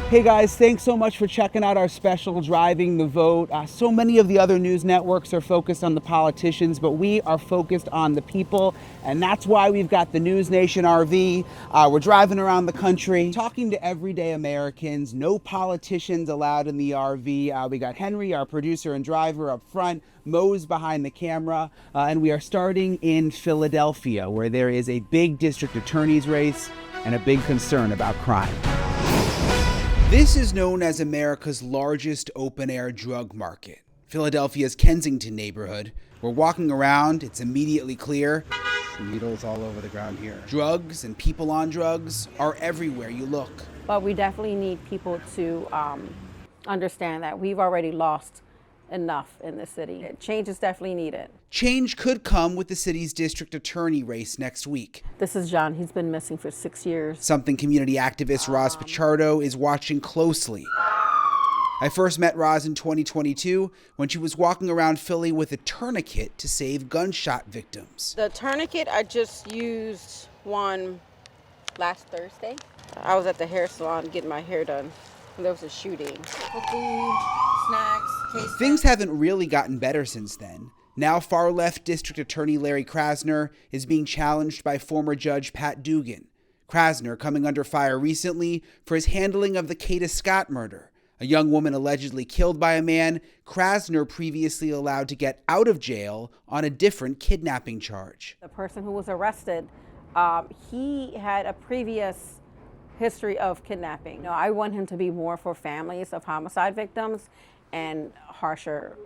Hey guys, thanks so much for checking out our special Driving the Vote. So many of the other news networks are focused on the politicians, but we are focused on the people, and that's why we've got the NewsNation RV. We're driving around the country, talking to everyday Americans. No politicians allowed in the RV. We got Henry, our producer and driver, up front. Mo's behind the camera, and we are starting in Philadelphia, where there is a big district attorney's race and a big concern about crime. This is known as America's largest open-air drug market, Philadelphia's Kensington neighborhood. We're walking around, it's immediately clear. Needles all over the ground here. Drugs and people on drugs are everywhere you look. But we definitely need people to understand that we've already lost enough in the city. Change is definitely needed. Change could come with the city's district attorney race next week. This is John. He's been missing for 6 years. Something community activist Roz Pichardo is watching closely. I first met Roz in 2022 when she was walking around Philly with a tourniquet to save gunshot victims. The tourniquet, I just used one last Thursday. I was at the hair salon getting my hair done. There was a shooting. Food, snacks, Things haven't really gotten better since then. Now far-left District Attorney Larry Krasner is being challenged by former Judge Pat Dugan. Krasner coming under fire recently for his handling of the Kata Scott murder, a young woman allegedly killed by a man Krasner previously allowed to get out of jail on a different kidnapping charge. The person who was arrested, he had a previous history of kidnapping. No, I want him to be more for families of homicide victims and harsher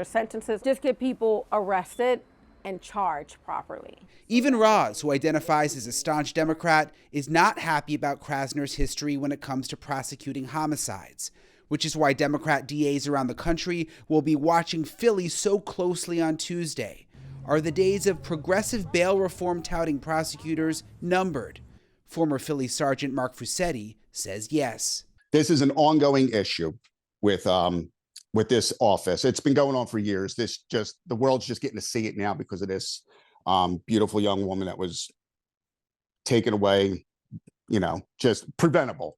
sentences. Just get people arrested and charged properly. Even Roz, who identifies as a staunch Democrat, is not happy about Krasner's history when it comes to prosecuting homicides, which is why Democrat DAs around the country will be watching Philly so closely on Tuesday. Are the days of progressive bail reform touting prosecutors numbered? Former Philly Sergeant Mark Fusetti says yes. This is an ongoing issue with this office. It's been going on for years. The world's just getting to see it now because of this beautiful young woman that was taken away, just preventable.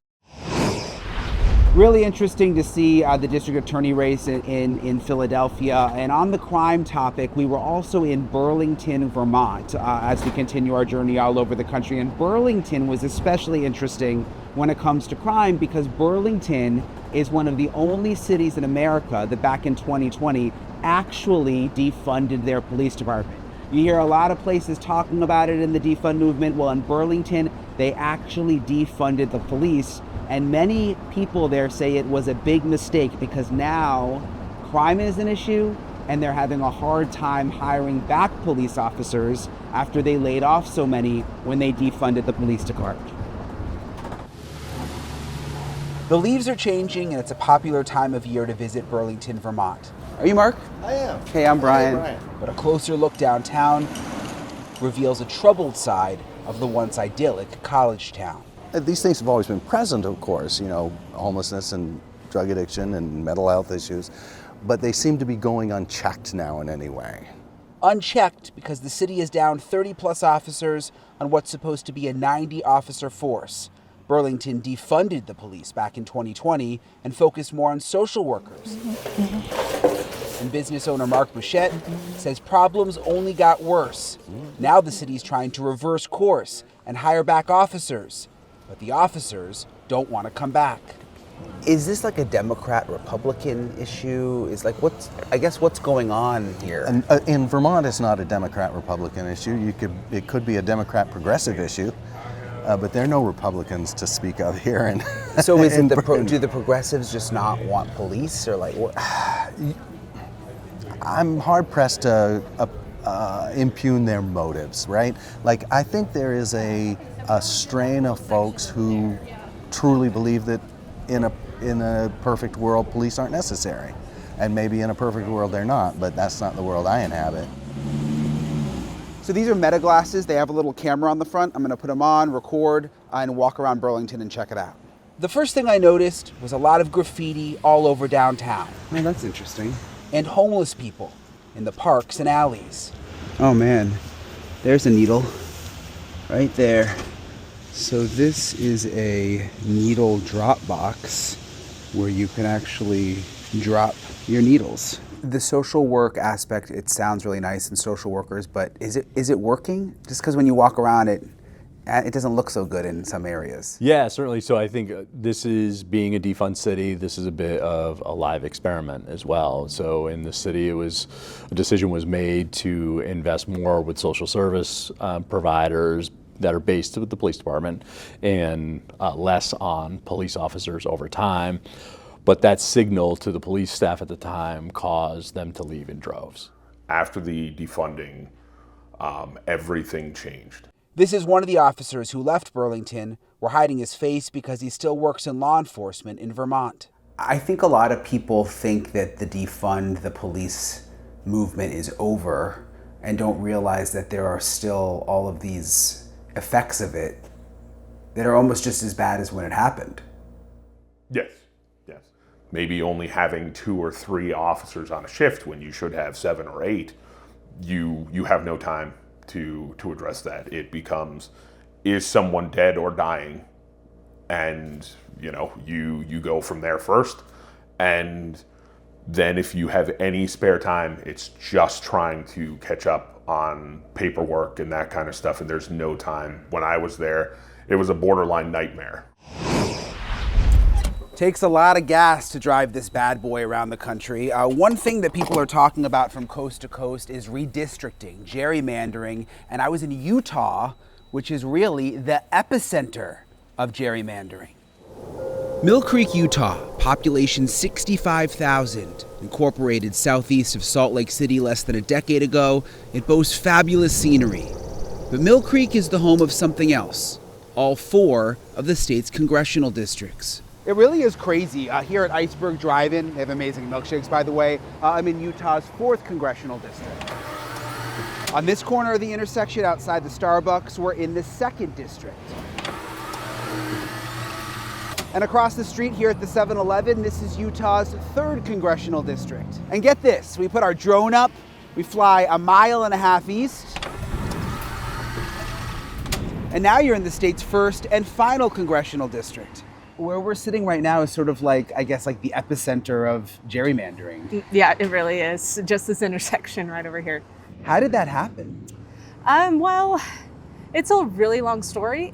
Really interesting to see the district attorney race in Philadelphia. And on the crime topic, we were also in Burlington, Vermont, as we continue our journey all over the country. And Burlington was especially interesting when it comes to crime because Burlington is one of the only cities in America that back in 2020 actually defunded their police department. You hear a lot of places talking about it in the defund movement. Well, in Burlington, they actually defunded the police. And many people there say it was a big mistake because now crime is an issue and they're having a hard time hiring back police officers after they laid off so many when they defunded the police department. The leaves are changing and it's a popular time of year to visit Burlington, Vermont. Are you Mark? I am. Hey, I'm Brian. Hey, Brian. But a closer look downtown reveals a troubled side of the once idyllic college town. These things have always been present, of course, homelessness and drug addiction and mental health issues, but they seem to be going unchecked now in any way. Unchecked because the city is down 30 plus officers on what's supposed to be a 90 officer force. Burlington defunded the police back in 2020 and focused more on social workers. And business owner Mark Bouchette says problems only got worse. Now the city's trying to reverse course and hire back officers. But the officers don't want to come back. Is this like a Democrat-Republican issue? What's going on here? And, in Vermont, it's not a Democrat-Republican issue. It could be a Democrat-progressive issue, but there are no Republicans to speak of here. And so is it do the progressives just not want police, or like what? I'm hard-pressed to impugn their motives, right? Like, I think there is a strain of folks who truly believe that in a perfect world, police aren't necessary. And maybe in a perfect world they're not, but that's not the world I inhabit. So these are Meta glasses. They have a little camera on the front. I'm gonna put them on, record, and walk around Burlington and check it out. The first thing I noticed was a lot of graffiti all over downtown. Man, that's interesting. And homeless people in the parks and alleys. Oh man, there's a needle right there. So this is a needle drop box where you can actually drop your needles. The social work aspect, it sounds really nice in social workers, but is it working? Just because when you walk around it doesn't look so good in some areas. Yeah, certainly. So I think this is, being a defund city, this is a bit of a live experiment as well. So in the city, a decision was made to invest more with social service providers that are based with the police department and less on police officers over time. But that signal to the police staff at the time caused them to leave in droves. After the defunding, everything changed. This is one of the officers who left Burlington. We're hiding his face because he still works in law enforcement in Vermont. I think a lot of people think that the defund the police movement is over and don't realize that there are still all of these effects of it that are almost just as bad as when it happened. Yes. Maybe only having 2 or 3 officers on a shift when you should have 7 or 8, you have no time to address that. It becomes, is someone dead or dying? And you go from there first. And then if you have any spare time, it's just trying to catch up on paperwork and that kind of stuff. And there's no time. When I was there, it was a borderline nightmare. Takes a lot of gas to drive this bad boy around the country. One thing that people are talking about from coast to coast is redistricting, gerrymandering, and I was in Utah, which is really the epicenter of gerrymandering. Mill Creek, Utah, population 65,000, incorporated southeast of Salt Lake City less than a decade ago. It boasts fabulous scenery. But Mill Creek is the home of something else, all 4 of the state's congressional districts. It really is crazy. Here at Iceberg Drive-In, they have amazing milkshakes, by the way. I'm in Utah's 4th congressional district. On this corner of the intersection outside the Starbucks, we're in the 2nd district. And across the street here at the 7-Eleven, this is Utah's 3rd congressional district. And get this, we put our drone up, we fly 1.5 miles east, and now you're in the state's 1st and final congressional district. Where we're sitting right now is sort of like, I guess, like the epicenter of gerrymandering. Yeah, it really is. Just this intersection right over here. How did that happen? Well, it's a really long story.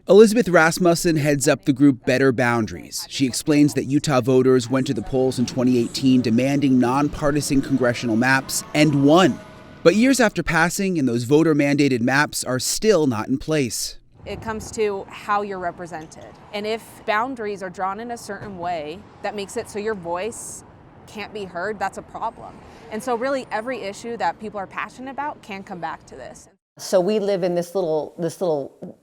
Elizabeth Rasmussen heads up the group Better Boundaries. She explains that Utah voters went to the polls in 2018 demanding nonpartisan congressional maps and won. But years after passing, and those voter-mandated maps are still not in place. It comes to how you're represented. And if boundaries are drawn in a certain way that makes it so your voice can't be heard, that's a problem. And so really every issue that people are passionate about can come back to this. So we live in this little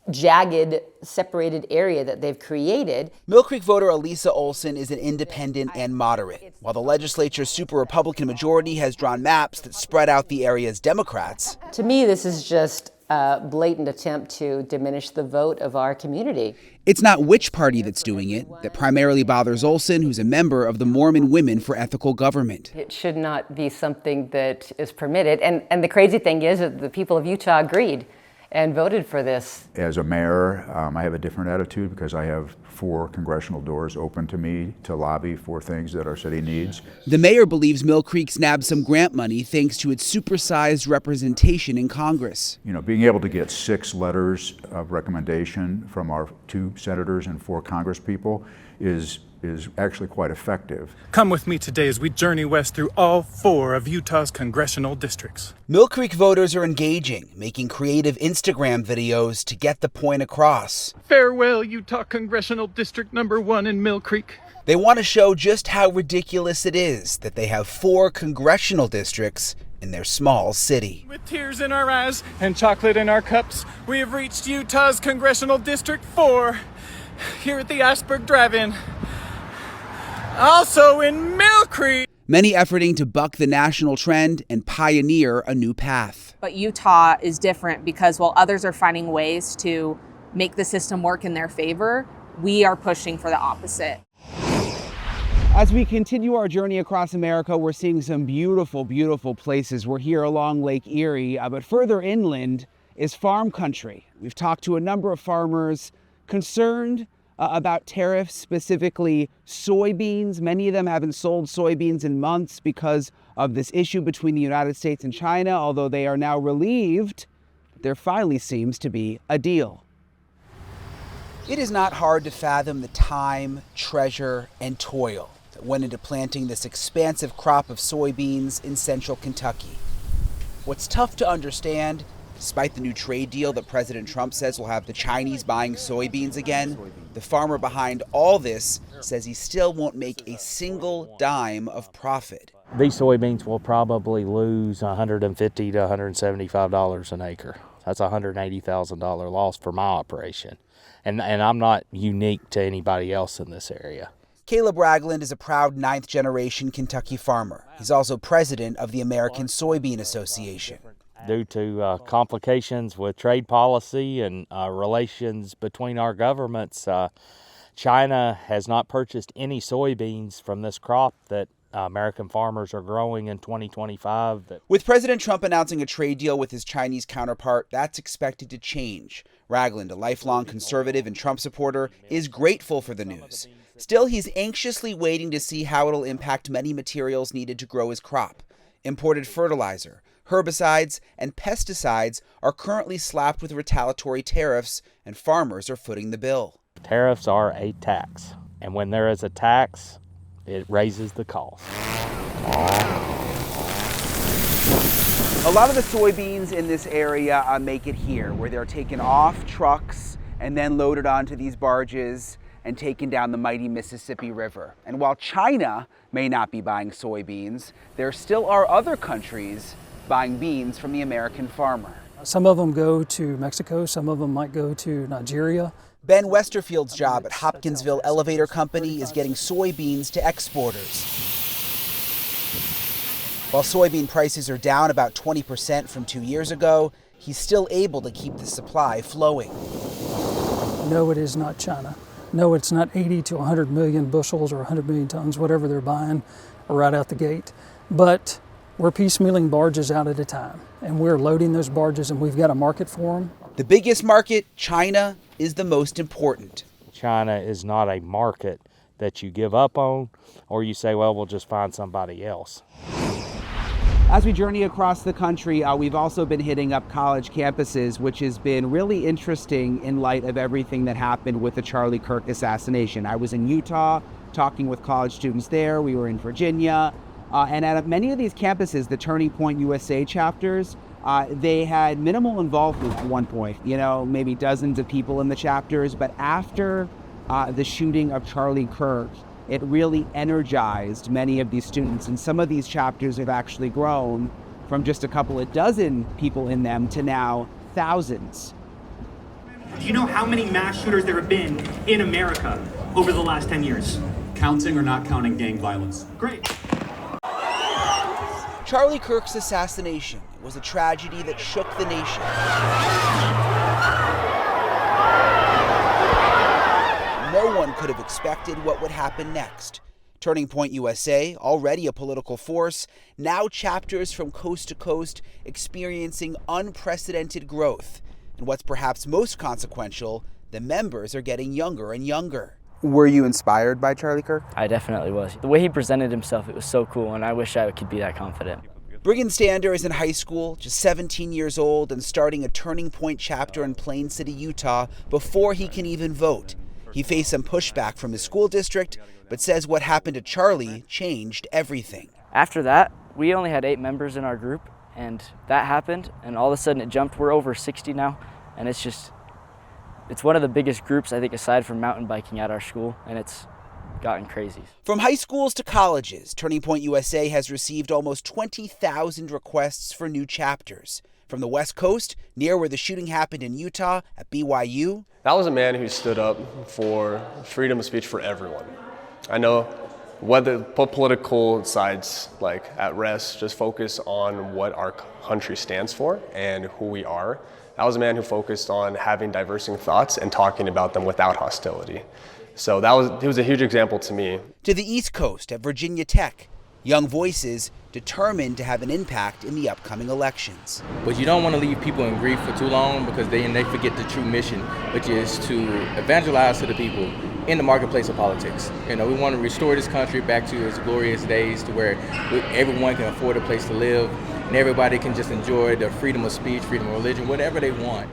jagged, separated area that they've created. Mill Creek voter Elisa Olson is an independent and moderate, while the legislature's super Republican majority has drawn maps that spread out the area's Democrats. To me, this is just a blatant attempt to diminish the vote of our community. It's not which party that's doing it that primarily bothers Olson, who's a member of the Mormon Women for Ethical Government. It should not be something that is permitted. And the crazy thing is that the people of Utah agreed and voted for this. As a mayor, I have a different attitude because I have 4 congressional doors open to me to lobby for things that our city needs. The mayor believes Mill Creek nabbed some grant money thanks to its supersized representation in Congress. Being able to get 6 letters of recommendation from our 2 senators and 4 congresspeople is actually quite effective. Come with me today as we journey west through all 4 of Utah's congressional districts. Mill Creek voters are engaging, making creative Instagram videos to get the point across. Farewell, Utah Congressional District number 1 in Mill Creek. They want to show just how ridiculous it is that they have 4 congressional districts in their small city. With tears in our eyes and chocolate in our cups, we have reached Utah's Congressional District 4 here at the Iceberg Drive-In. Also in Mill Creek. Many efforting to buck the national trend and pioneer a new path. But Utah is different because while others are finding ways to make the system work in their favor, we are pushing for the opposite. As we continue our journey across America, we're seeing some beautiful, beautiful places. We're here along Lake Erie, but further inland, is farm country. We've talked to a number of farmers concerned about tariffs, specifically soybeans. Many of them haven't sold soybeans in months because of this issue between the United States and China, although they are now relieved there finally seems to be a deal. It is not hard to fathom the time, treasure, and toil that went into planting this expansive crop of soybeans in central Kentucky. What's tough to understand, despite the new trade deal that President Trump says will have the Chinese buying soybeans again, the farmer behind all this says he still won't make a single dime of profit. These soybeans will probably lose $150 to $175 an acre. That's a $180,000 loss for my operation. And I'm not unique to anybody else in this area. Caleb Ragland is a proud ninth-generation Kentucky farmer. He's also president of the American Soybean Association. Due to complications with trade policy and relations between our governments, China has not purchased any soybeans from this crop that American farmers are growing in 2025. With President Trump announcing a trade deal with his Chinese counterpart, that's expected to change. Ragland, a lifelong conservative and Trump supporter, is grateful for the news. Still, he's anxiously waiting to see how it'll impact many materials needed to grow his crop. Imported fertilizer, herbicides, and pesticides are currently slapped with retaliatory tariffs, and farmers are footing the bill. Tariffs are a tax, and when there is a tax, it raises the cost. A lot of the soybeans in this area make it here, where they're taken off trucks and then loaded onto these barges and taken down the mighty Mississippi River. And while China may not be buying soybeans, there still are other countries buying beans from the American farmer. Some of them go to Mexico, some of them might go to Nigeria. Ben Westerfield's job at Hopkinsville Elevator Company is getting soybeans to exporters. While soybean prices are down about 20% from 2 years ago, he's still able to keep the supply flowing. No, it is not China. No, it's not 80 to 100 million bushels or 100 million tons, whatever they're buying right out the gate. But we're piecemealing barges out at a time, and we're loading those barges, and we've got a market for them. The biggest market, China, is the most important. China is not a market that you give up on, or you say, well, we'll just find somebody else. As we journey across the country, we've also been hitting up college campuses, which has been really interesting in light of everything that happened with the Charlie Kirk assassination. I was in Utah talking with college students there. We were in Virginia. And at many of these campuses, the Turning Point USA chapters, they had minimal involvement at one point, maybe dozens of people in the chapters. But after the shooting of Charlie Kirk, it really energized many of these students. And some of these chapters have actually grown from just a couple of dozen people in them to now thousands. Do you know how many mass shooters there have been in America over the last 10 years? Counting or not counting gang violence? Great. Charlie Kirk's assassination was a tragedy that shook the nation. No one could have expected what would happen next. Turning Point USA, already a political force, now chapters from coast to coast experiencing unprecedented growth. And what's perhaps most consequential, the members are getting younger and younger. Were you inspired by Charlie Kirk? I definitely was. The way he presented himself, it was so cool, and I wish I could be that confident. Brigham Stander is in high school, just 17 years old, and starting a Turning Point chapter in Plain City, Utah, before he can even vote. He faced some pushback from his school district, but says what happened to Charlie changed everything. After that, we only had 8 members in our group, and that happened, and all of a sudden it jumped. We're over 60 now, and it's one of the biggest groups, I think, aside from mountain biking at our school, and it's gotten crazy. From high schools to colleges, Turning Point USA has received almost 20,000 requests for new chapters. From the West Coast, near where the shooting happened in Utah, at BYU. That was a man who stood up for freedom of speech for everyone. I know whether put political sides at rest, just focus on what our country stands for and who we are. That was a man who focused on having diverse thoughts and talking about them without hostility. So he was a huge example to me. To the East Coast at Virginia Tech, Young voices determined to have an impact in the upcoming elections. But you don't want to leave people in grief for too long, because they forget the true mission, which is to evangelize to the people in the marketplace of politics. We want to restore this country back to its glorious days, to where everyone can afford a place to live and everybody can just enjoy the freedom of speech, freedom of religion, whatever they want.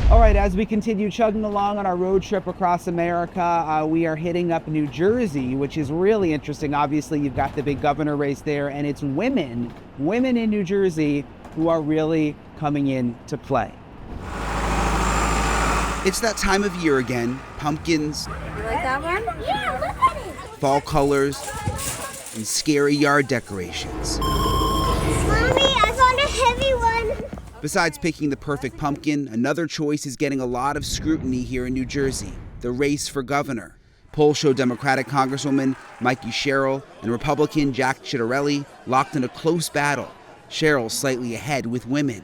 All right, as we continue chugging along on our road trip across America, we are hitting up New Jersey, which is really interesting. Obviously, you've got the big governor race there, and it's women in New Jersey who are really coming in to play. It's that time of year again. Pumpkins, You like that one? Yeah, look at it. fall colors, and scary yard decorations. Mommy, I found a heavy one. Besides picking the perfect pumpkin, another choice is getting a lot of scrutiny here in New Jersey: the race for governor. Polls show Democratic Congresswoman Mikey Sherrill and Republican Jack Ciattarelli locked in a close battle. Sherrill slightly ahead with women.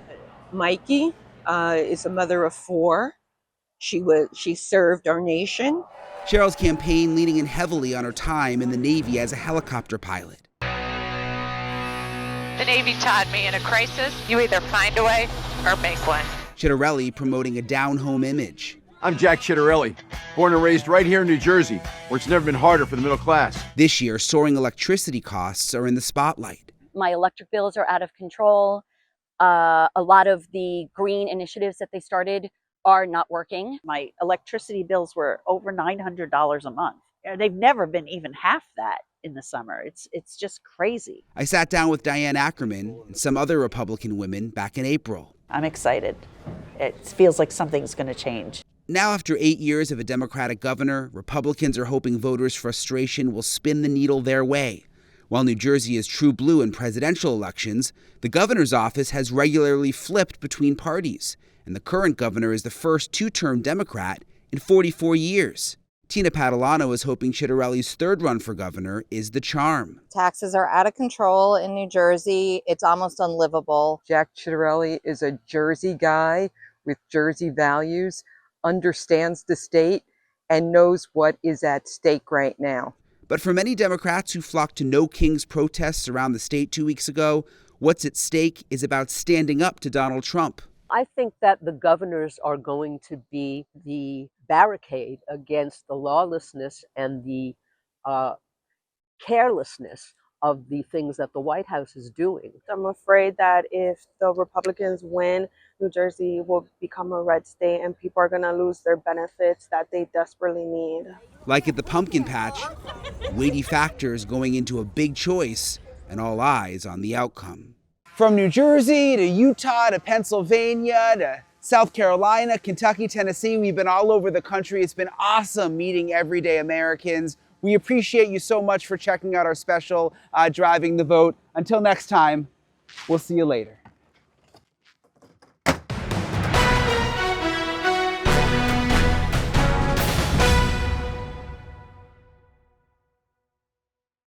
Mikey is a mother of 4. She served our nation. Sherrill's campaign leaning in heavily on her time in the Navy as a helicopter pilot. The Navy taught me in a crisis, you either find a way or make one. Ciattarelli promoting a down-home image. I'm Jack Ciattarelli, born and raised right here in New Jersey, where it's never been harder for the middle class. This year, soaring electricity costs are in the spotlight. My electric bills are out of control. A lot of the green initiatives that they started are not working. My electricity bills were over $900 a month. They've never been even half that in the summer. It's just crazy. I sat down with Diane Ackerman and some other Republican women back in April. I'm excited. It feels like something's going to change. Now, after 8 years of a Democratic governor, Republicans are hoping voters' frustration will spin the needle their way. While New Jersey is true blue in presidential elections, the governor's office has regularly flipped between parties, and the current governor is the first 2-term Democrat in 44 years. Tina Padalano is hoping Ciattarelli's third run for governor is the charm. Taxes are out of control in New Jersey. It's almost unlivable. Jack Ciattarelli is a Jersey guy with Jersey values, understands the state, and knows what is at stake right now. But for many Democrats who flocked to No Kings protests around the state 2 weeks ago, what's at stake is about standing up to Donald Trump. I think that the governors are going to be the barricade against the lawlessness and the carelessness of the things that the White House is doing. I'm afraid that if the Republicans win, New Jersey will become a red state and people are going to lose their benefits that they desperately need. Like at the pumpkin patch, weighty factors going into a big choice and all eyes on the outcome. From New Jersey to Utah to Pennsylvania to South Carolina, Kentucky, Tennessee, we've been all over the country. It's been awesome meeting everyday Americans. We appreciate you so much for checking out our special, Driving the Vote. Until next time, we'll see you later.